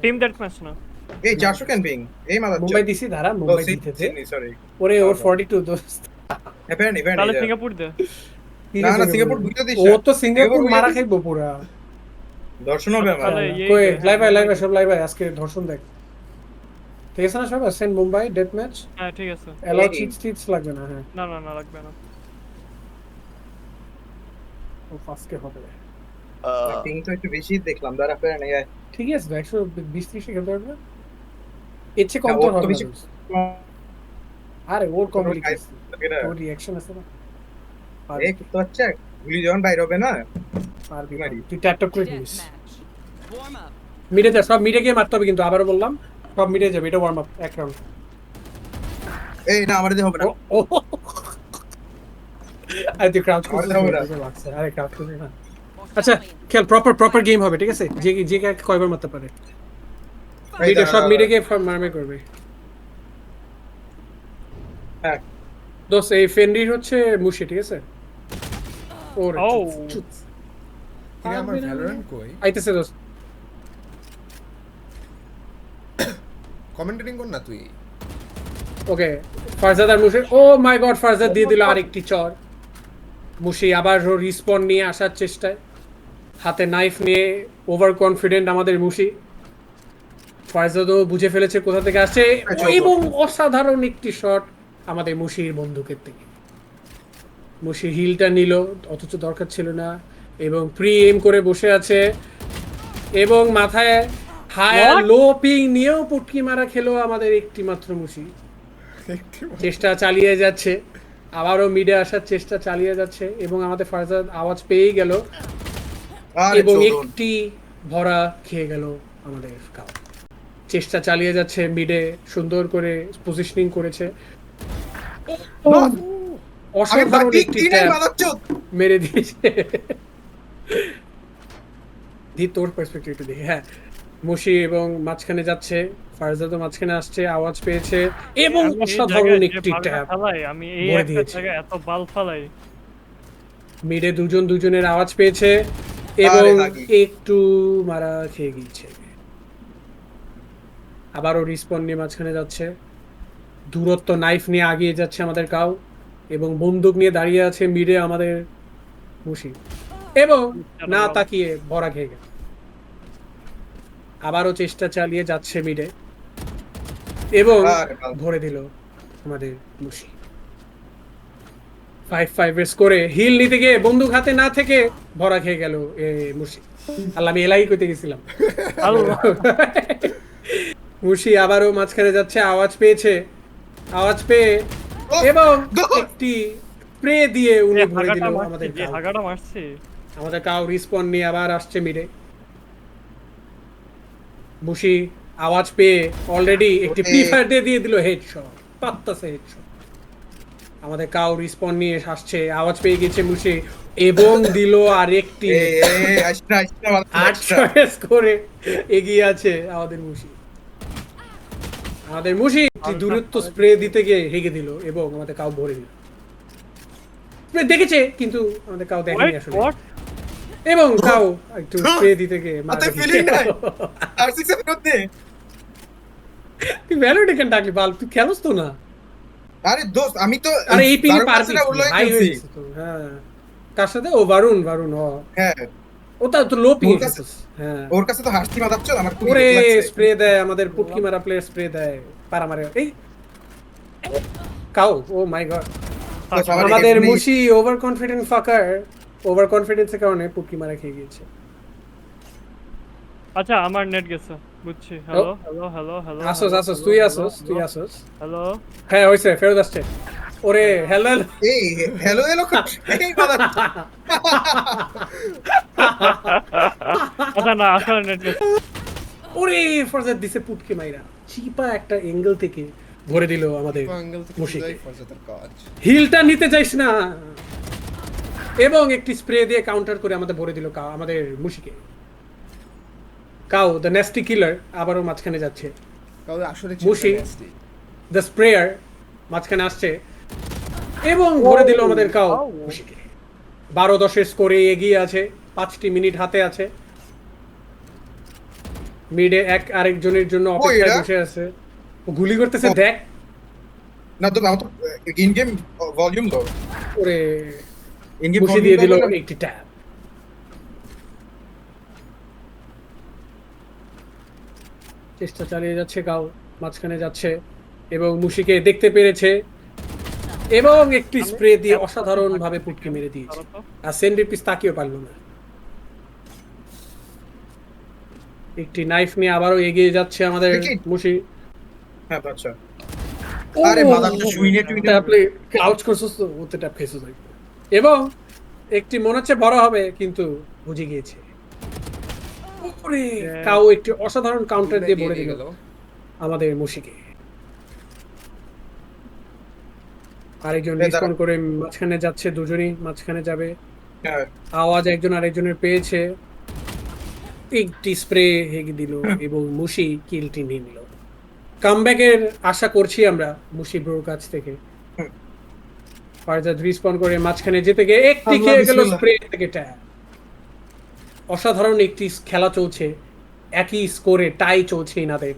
Team that match না। এই 400 camping এই মাদার মুম্বাই দিছি ধারা মুম্বাই জিতেছে সরি ওরে ওর 42 দোস্ত হ্যাপেনি তাহলে সিঙ্গাপুর দে। না না সিঙ্গাপুর দুইটা দিছ ও তো সিঙ্গাপুর মারা খাইবো পুরা দর্শন হবে আমার তাহলে কই লাইভ সব লাইভ আজকে ধর্ষণ দেখ ঠিক আছে না সব সেন্ড মুম্বাই ডেথ ম্যাচ হ্যাঁ ঠিক আছে। এলাও চিটস লাগবে না হ্যাঁ না না না লাগবে না। ও ফাস্টকে হবে পিং তো একটু বেশি দেখলাম দাঁড়া ফেরা নেই ঠিক আছে 120-30 খেলতে পারবে ইচ্ছে কম তো হবে আরে ওর কমপ্লিকেশন ওর রিঅ্যাকশন আছে না এই তো আচ্ছা গুলি যখন বাইরে হবে না পারবি তুই ট্যাপ ট্যাপ করে দিস মিডে যা সব মিডে গিয়ে মারতে হবে কিন্তু আবারও বললাম সব মিডে যাবে এটা ওয়ার্ম আপ এক রাউন্ড এই না আমাদের হবে না ও আই তুই ক্রাউচ আমাদের হবে না আরে ক্রাউচ করে না আচ্ছা খেল প্রপার গেম হবে ঠিক আছে যে কয়বার মারতে পারে মিডে সব মিডে গিয়ে মারমে করবে হ্যাঁ দোস্ত এই ফেন্ডির হচ্ছে মুশি ঠিক আছে ওরে ও এটা আমার ভ্যালোরেন্ট কই আইতেছে দোস্ত কমেন্টেটিং কর না তুই ওকে ফারজাদ আর মুশি ও মাই গড ফারজাদ দিয়ে দিল আরেকটি চর মুশি আবার রিসপন নিয়ে আসার চেষ্টায় হাতে নাইফ নিয়ে ওভার কনফিডেন্ট আমাদের মুশি ফারজাদও বুঝে ফেলেছে কোথা থেকে আসছে এবং অসাধারণ একটি শট আমাদের মুশির বন্দুকের থেকে মুশি হিলটা নিল অথচ দরকার ছিল না এবং প্রি এম করে বসে আছে এবং মাথায় হায়ার লো পিং নিয়েও পুটকি মারা খেলো আমাদের একটি মাত্র মুশি চেষ্টা চালিয়ে যাচ্ছে আবারও মিডে আসার চেষ্টা চালিয়ে যাচ্ছে এবং আমাদের ফারজাদ আওয়াজ পেয়ে গেল এবং একটি ভরা খেয়ে গেল আমাদের কাউ চেষ্টা চালিয়ে যাচ্ছে মিডে সুন্দর করে পজিশনিং করেছে অসাধারণ একটি ট্যাপ মেরে দিয়েছে তোর পার্সপেক্টিভ একটু দেখি হ্যাঁ মুশি এবং মাঝখানে যাচ্ছে ফারজাদও মাঝখানে আসছে আওয়াজ পেয়েছে এবং অসাধারণ একটি ট্যাপ আমি এই একটা জায়গায় এত বাল ফালাই মিডে দুজনের আওয়াজ পেয়েছে এবং একটু মারা খেয়ে গিয়েছে আবারও রিসপন নিয়ে মাঝখানে যাচ্ছে দূরত্ব নাইফ নিয়ে আগিয়ে যাচ্ছে আমাদের কাউ এবং বন্দুক নিয়ে দাঁড়িয়ে আছে মিডে আমাদের মুশি এবং না তাকিয়ে ভরা খেয়ে গেল আবারও চেষ্টা চালিয়ে যাচ্ছে মিডে এবং ভরে দিল আমাদের মুশি 5-5 এর স্কোরে হিল নিতে গিয়ে বন্দুক হাতে না থেকে ভরা খেয়ে গেল মুশি আল্লাহ আমি এলাই কইতে গেছিলাম মুশি আবারও মাঝখানে যাচ্ছে আওয়াজ পেয়ে এবং একটি স্প্রে দিয়ে উনি ভরে দিল আমাদের হাগাটা মারছে আমাদের কাউ রিসপন নিয়ে আবার আসছে মিডে মুশি আওয়াজ পেয়ে অলরেডি একটি ফ্রি ফায়ার দিয়ে দিল হেডশট পাত্তাছে হেডশট আমাদের কাউ রিসপন নিয়ে আসছে আওয়াজ পেয়ে গেছে মুশি এবং দিল আরেকটি 8 স্কোরে এগিয়ে আছে আমাদের মুশি দূরত্ব স্প্রে দিতে গিয়ে হেগে দিল এবং আমাদের কাউ ভরে দিল স্প্রে দেখেছে কিন্তু আমাদের কাউ দেখেনি আসলে এবং কাউ একটু স্প্রে দিতে গিয়ে মারা তুই ভ্যালোরেন্ট কেন ডাকলি বাল তুই খেলোস তো না আরে দোস্ত আমি তো আরে এই পিং পারবি হাই হয়েছে তো হ্যাঁ কার সাথে ও বারুন হ্যাঁ ওটা তো লো পিং হ্যাঁ ওর কাছে তো হাসি মাথাচ্ছ আমার পুরো স্প্রে দেয় আমাদের পুটকি মারা প্লেয়ার স্প্রে দেয় পারা মারে এই কাউ ও মাই গড আমাদের মুশি ওভার কনফিডেন্ট ফাকার ওভার কনফিডেন্সের কারণে পুটকি মারা খেয়ে গিয়েছে আচ্ছা আমার নেট গেছে বুঝছি হ্যালো আসোস তুই আসোস হ্যালো হ্যাঁ হইছে ফেরত আসছে ওরে হ্যালো এই হ্যালো এই মাদার আচ্ছা না আসলে নেট গেছে ওরে ফরজাদ দিছে পুটকি মাইরা চিপা একটা অ্যাঙ্গেল থেকে ভরে দিল আমাদের মুশিকে হিলটা নিতে চাইছ না এবং একটি স্প্রে দিয়ে কাউন্টার করে আমাদের ভরে দিল আমাদের মুশিকে কাউ দ্য নেস্টি কিলার আবারও মাঝখানে যাচ্ছে মুশি দ্য স্প্রেয়ার মাঝখানে আসছে এবং ভরে দিল আমাদের কাউ মুশিকে 12-10 স্কোরে এগিয়ে আছে 5টি মিনিট হাতে আছে মিডে এক আরেকজনের জন্য অপেক্ষায় এরা? বসে আছে ও গুলি করতেছে দেখ না তো ইন গেম ভলিউম দাও ওরে ইন গেম বসে দিয়ে দিল একটি ট্যাব চেষ্টা চালিয়ে যাচ্ছে কাউ মাঝখানে যাচ্ছে এবং মুশিকে দেখতে পেরেছে এবং একটি স্প্রে দিয়ে অসাধারণ ভাবে পুটকে মেরে দিয়েছে আর সেন্ড্রিপিস তাকিয়েও পারলো না একটি নাইফ নিয়ে আবারও এগিয়ে যাচ্ছে আমাদের মুশি হ্যাঁ আচ্ছা আরে মাদারটা শুইনে টুইনে আপনি ক্লাউচ করছস তো ওতে ট্যাপ খেয়েছো তাই এবং একটি মনে হচ্ছে বড় হবে কিন্তু বুঝে গিয়েছে ওরে কাউ একটি অসাধারণ কাউন্টার দিয়ে ভরে দিল আমাদের মুশিকে আরেকজন রেসপন্ড করে মাঝখানে যাচ্ছে দুজনই মাঝখানে যাবে আওয়াজ একজন আরেকজনের পেয়েছে একটি স্প্রে হেগে দিল এবং মুশি কিলটি নিয়ে নিল কামব্যাকের আশা করছি আমরা মুশি ব্রোর কাছ থেকে ফারজাদ রিসপন্ড করে মাঝখানে যেতে গিয়ে একটি খেয়ে গেল স্প্রে থেকে ট্যাপ অসাধারণ একটি খেলা চলছে একই স্কোরে টাই চলছে ইনাদের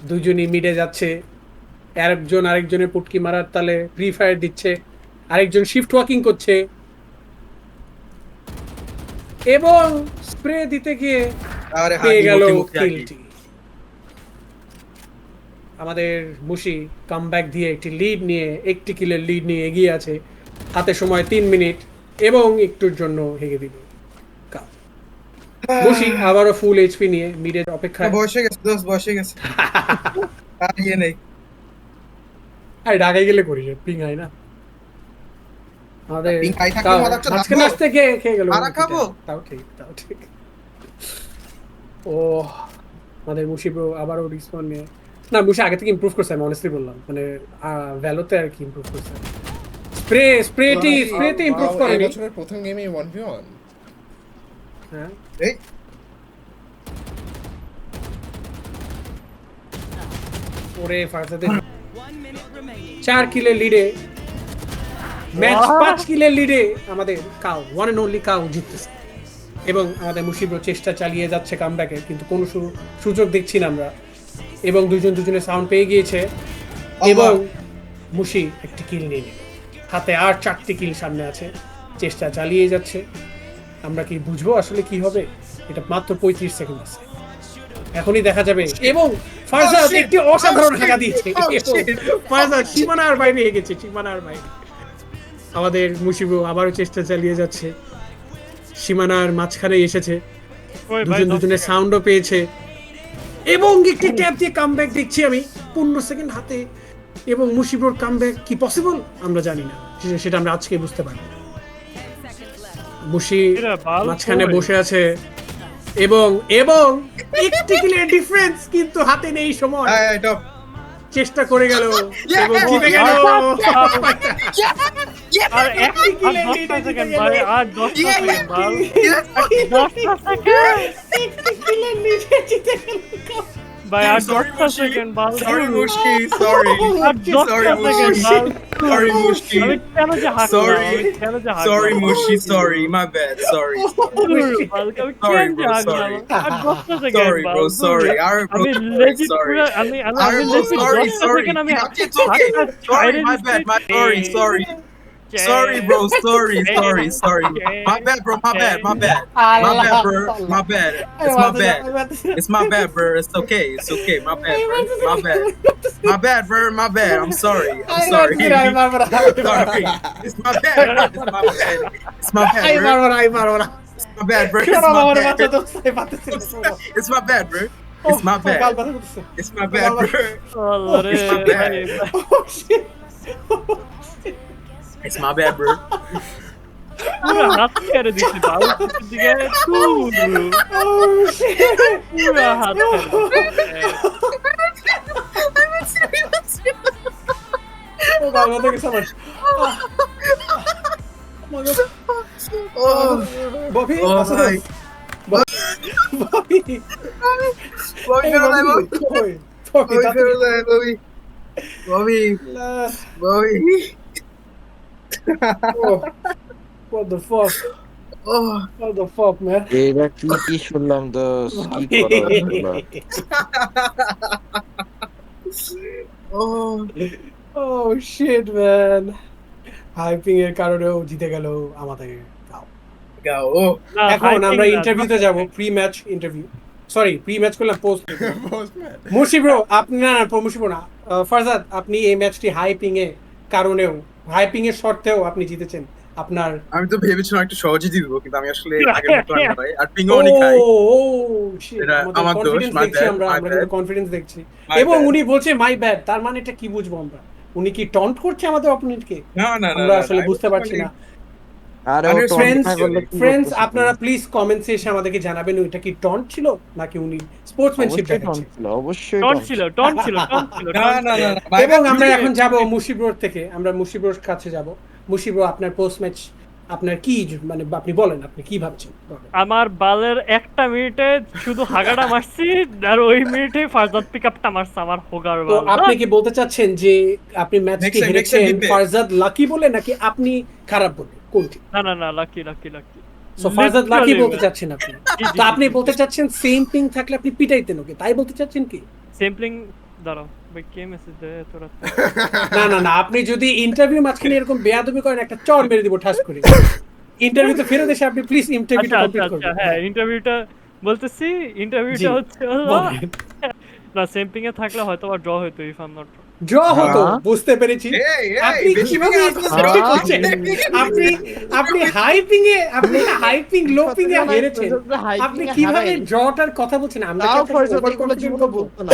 দুজনই মিডে যাচ্ছে একজন আরেকজনের পুটকি মারার তালে ফ্রি ফায়ার দিচ্ছে আরেকজন শিফট ওয়াকিং করছে এবং স্প্রে দিতে গিয়ে পেয়ে গেল কিলটি আমাদের মুশি কামব্যাক দিয়ে একটি লিড নিয়ে একটি কিলের লিড নিয়ে এগিয়ে আছে হাতে সময় 3 মিনিট এবং একটুর জন্য হেগে দিল মুশি আবারও ফুল এইচপি নিয়ে মিডের অপেক্ষায় বসে গেছে দোস্ত বসে গেছে আর ইয়ে নেই আর ঢাকায় গেলে করি রে পিং হয় না আমাদের পিং হাই থাকলে মাদারটা মাঝখানে আসতে খেয়ে গেল মারা খাবো তাও ঠিক ও আমাদের মুশি ব্রো আবারও রিসপন্ড নিয়ে না মুশি আগে থেকে ইমপ্রুভ করছে আমি অনেস্টলি বললাম মানে ভ্যালোতে আর কি ইমপ্রুভ করছে স্প্রেতে ইমপ্রুভ করে এই বছরের প্রথম গেমে 1v1 হ্যাঁ এই ওরে ফারজাদের 4 কিলের লিডে ম্যাচ 5 কিলের লিডে আমাদের কাউ ওয়ান এন্ড অনলি কাউ জিততেছে এবং আমাদের মুশিব্র চেষ্টা চালিয়ে যাচ্ছে কামব্যাকের কিন্তু কোনো সুযোগ দেখছি না আমরা এবং দুজনের সাউন্ড পেয়ে গিয়েছে এবং মুশি একটি কিল নিয়ে নিল হাতে আর 4টি কিল সামনে আছে চেষ্টা চালিয়ে যাচ্ছে আমরা কি বুঝবো আসলে কি হবে এটা মাত্র 35 সেকেন্ড আছে এখনই দেখা যাবে এবং ফারজাদ একটি অসাধারণ হাঁকা দিয়েছে ফারজাদ সীমানার বাইরে গেছে সীমানার বাইরে আমাদের মুশিবু আবারও চেষ্টা চালিয়ে যাচ্ছে সীমানার মাঝখানে এসেছে দুজনের সাউন্ডও পেয়েছে এবং একটি ট্যাপ দিয়ে কামব্যাক দেখছি আমি 15 সেকেন্ড হাতে এবং মুশিবুর কামব্যাক কি পসিবল আমরা জানি না সেটা আমরা আজকে বুঝতে পারবো মুশি মাঝখানে বসে আছে এবং একটি কিলের ডিফারেন্স কিন্তু হাতে নেই সময় চেষ্টা করে গেল এবং জিতে গেল আর একটি কিলের লিড সেকেন্ড ভাই আর 10 সেকেন্ড ভাই 10 সেকেন্ড একটি কিলের লিড জিতে গেল ভাই আর 10 সেকেন্ড ভাই সরি মুশকি সরি সরি মুশকি সরি মুশকি আমি কেন যে হাসলাম সরি মুশকি sorry my bad sorry sorry bro sorry sorry bro sorry আমি legit পুরো আমি legit sorry আমি it's okay sorry my bad my sorry sorry bro sorry my bad bro my bad bro my bad it's my bad bro it's okay my bad bro my bad I'm sorry sorry it's my bad it's my bad bro my bad, bro. It's my bad, bro. It's my bad. It's my bad, bro. It's my bad. It's my bad, bro. পুরো হাত কেটে দিছি বাল দিকে পুরো হাত Bobby, what the fuck? Oh, What the fuck, man? এটা কি শুনলাম দোষ, কি করো এগুলো? oh. Oh shit, man. Hyping এর কারণেও জিতে গেল আমাদের গাও। Go. Oh. না, এখন hyping আমরা না, ইন্টারভিউতে যাব, pre match interview. Sorry, pre match করলাম, পোস্ট। Postman. মুশি ব্রো, আপনি না মুশি ব্রো না, ফারজাদ, আপনি এই ম্যাচটি হাইপিং এর কারণেও, হাইপিং এর শর্তেও আপনি জিতেছেন। আপনার আমি তো ভেবেছিলাম একটু সহজে দিব কিন্তু আমি আসলে আগের মতো আর নাই আর পিং অনেক খাই shit, এটা আমাদের আমার দোষ, confidence my দেখছি bad, আমরা my আমরা bad. কিন্তু কনফিডেন্স দেখছি। My এবং bad. উনি বলছে মাই ব্যাড, তার মানে এটা কি বুঝবো আমরা? উনি কি টন্ট করছে আমাদের অপোনেন্টকে? না না না আমরা না, আসলে না, বুঝতে পারছি না। আরে ও Friends, টোন ফ্রেন্ডস না করলে কি ফ্রেন্ডস করতেছে? আপনারা প্লিজ কমেন্টসে এসে আমাদেরকে জানাবেন ওইটা কি টন্ট ছিল নাকি উনি স্পোর্টসম্যানশিপ অবশ্যই দেখাচ্ছে। টোন ছিল, অবশ্যই টন টোন ছিল, টন ছিল, টন ছিল, না টন না ছিল। না না, my এবং bad, আমরা বুঝলি? এখন যাব মুশিব্রোর থেকে, আমরা মুশিব্রোর কাছে যাব। মুশিব্রো, আপনার পোস্ট ম্যাচ আপনার কি মানে আপনি বলেন, আপনি কি ভাবছেন বলেন। আমার বালের একটা মিনিটে শুধু হাগাটা মারছি আর ওই মিনিটে ফারজাদ পিকআপটা মারছে আমার হোগার তো বাল। আপনি কি বলতে চাচ্ছেন যে আপনি ম্যাচটি Next time, হেরেছেন জিতবে। ফারজাদ লাকি বলে নাকি আপনি খারাপ বলে, কোনটি? না না না, lucky lucky lucky. So Farzad lucky Literally, বলতে চাচ্ছেন আপনি। জি, জি, তো আপনি জি, জি। বলতে চাচ্ছেন সেম পিং থাকলে আপনি পিটাইতেন ওকে, তাই বলতে চাচ্ছেন কি? স্যাম্পলিং দাঁড়াও ভাই, কে মেসেজ দেয় এত রাতে? না না না, আপনি যদি ইন্টারভিউ মাঝখানে এরকম বেয়াদবি করেন, একটা চড় মেরে দিব ঠাস করে। ইন্টারভিউতে ফেরত এসে আপনি প্লিজ ইন্টারভিউটা আচ্ছা আচ্ছা কমপ্লিট আচ্ছা, করবেন। হ্যাঁ ইন্টারভিউটা বলতেছি, জি, ইন্টারভিউটা হচ্ছে হলো বলেন। না, স্যাম্পলিং এ থাকলে হয়তো বা ড্র হইতো if I am not. Draw হতো, বুঝতে পেরেছি। এই, এই, আপনি বেশি কিভাবে বেশি স্পেসিফিক আসছে। করছেন? আপনি হাইপিং লোপিং এ হেরেছেন, আপনি কিভাবে ড্রটার কথা বলছেন? আমরা কি তাও আপনাকে ফারজাদ ওভার এগুলো কনফিডেন্ট জীবনে বলবো? বলতো না।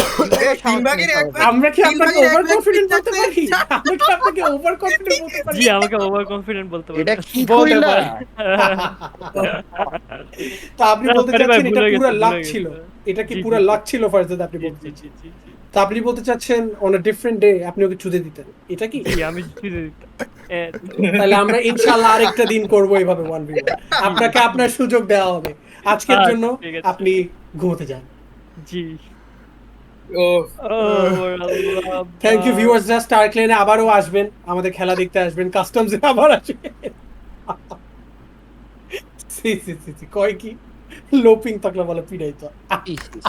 এই, তিন ভাগের এক ভাগ। আমরা কি তিন আপনাকে ভাগের এক ওভার ভাগ কনফিডেন্ট ঠিক বলতে থাকতে পারি? চার। আমরা কি আপনাকে ওভার কনফিডেন্ট বলতে পারি? জি, আমাকে ওভার কনফিডেন্ট বলতে পারে। এটা কি বলতে কইলা? পারে। তো আপনি বলতে আরে ভাই, চাচ্ছেন এটা ভুলে পুরো গেছি, লাক ভুলে ছিল? গেছি। এটা কি জি, পুরো জি, লাক ছিল ফারজাদ, আপনি জি, বলতে জি, চাচ্ছেন? জি, জি, জি। তো আপনি বলতে চাচ্ছেন অন আ ডিফারেন্ট ডে আপনি ওকে চুদে দিতেন, এটা কি? জি, আমি ফিরে দিতাম। তাহলে আমরা ইনশাআল্লাহ আরেকটা দিন করব এইভাবে 1v1, আপনাকে আপনার সুযোগ দেওয়া হবে। আজকের আচ্ছা, জন্য ঠিক আছে। আপনি ঘুমোতে যান। জি। ও, ও আল্লাহ। থ্যাংক ইউ ভিউয়ার্সরা, স্টার ক্লেনে আবারও আসবেন, আমাদের খেলা দেখতে আসবেন, কাস্টমসে আবার আসবেন। সি কয় কি লোপিং থাকলে বলে পিড়াই তো। ইস, ইস।